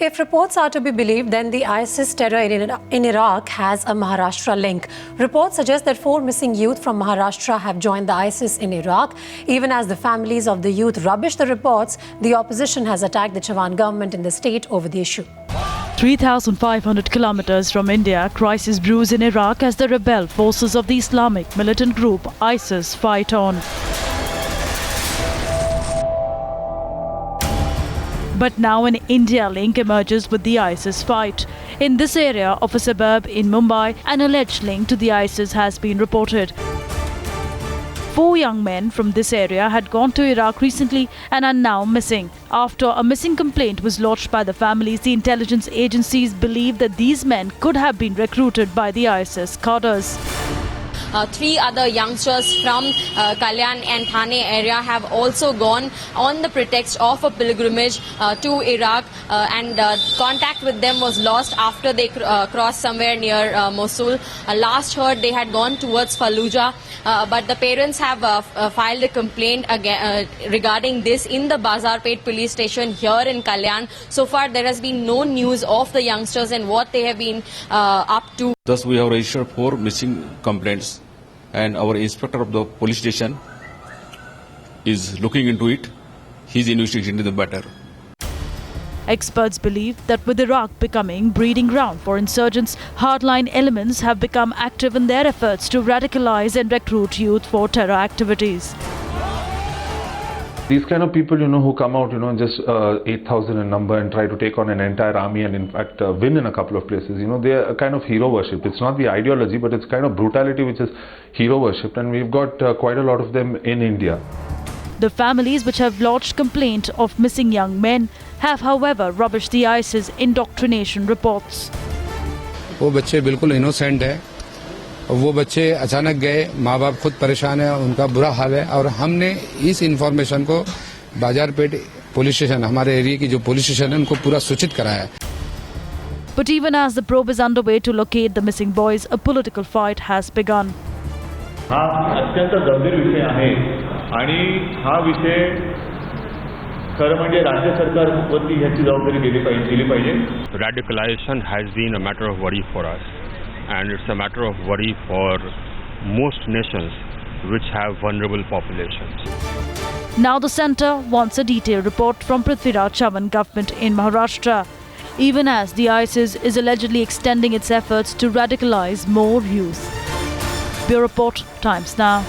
If reports are to be believed, then the ISIS terror in Iraq has a Maharashtra link. Reports suggest that 4 missing youth from Maharashtra have joined the ISIS in Iraq. Even as the families of the youth rubbish the reports, the opposition has attacked the Chavan government in the state over the issue. 3,500 kilometers from India, crisis brews in Iraq as the rebel forces of the Islamic militant group ISIS fight on. But now an India link emerges with the ISIS fight. In this area of a suburb in Mumbai, an alleged link to the ISIS has been reported. 4 young men from this area had gone to Iraq recently and are now missing. After a missing complaint was lodged by the families, the intelligence agencies believe that these men could have been recruited by the ISIS cadres. 3 other youngsters from Kalyan and Thane area have also gone on the pretext of a pilgrimage to Iraq, and contact with them was lost after they crossed somewhere near Mosul. Last heard they had gone towards Fallujah, but the parents have filed a complaint regarding this in the Bazarpet police station here in Kalyan. So far there has been no news of the youngsters and what they have been up to. Thus we have registered 4 missing complaints, and our inspector of the police station is looking into it. He is investigating the matter. Experts believe that with Iraq becoming breeding ground for insurgents, hardline elements have become active in their efforts to radicalize and recruit youth for terror activities. These kind of people, who come out, just 8,000 in number and try to take on an entire army and in fact win in a couple of places, they are a kind of hero worship. It's not the ideology, but it's kind of brutality which is hero worship, and we've got quite a lot of them in India. The families which have lodged complaint of missing young men have, however, rubbished the ISIS indoctrination reports. वो बच्चे बिल्कुल innocent है, वो बच्चे अचानक गए, माँ बाप खुद परेशान है, उनका बुरा हाल है, और हमने इस इंफॉर्मेशन को बाजारपेट पुलिस स्टेशन, हमारे एरिया की जो पुलिस स्टेशन है, उनको पूरा सूचित कराया. But even as the probe is underway to locate the missing boys, a political fight has begun. हा अत्यंत गंभीर विषय आहे आणि हा विषय खरं म्हणजे राज्य सरकारवरती ह्याची जबाबदारी दिली पाहिजे. Radicalization has been a matter of worry for us, and it's a matter of worry for most nations which have vulnerable populations. Now the centre wants a detailed report from Prithviraj Chavan government in Maharashtra, even as the ISIS is allegedly extending its efforts to radicalize more youth. Bureau Report, Times Now.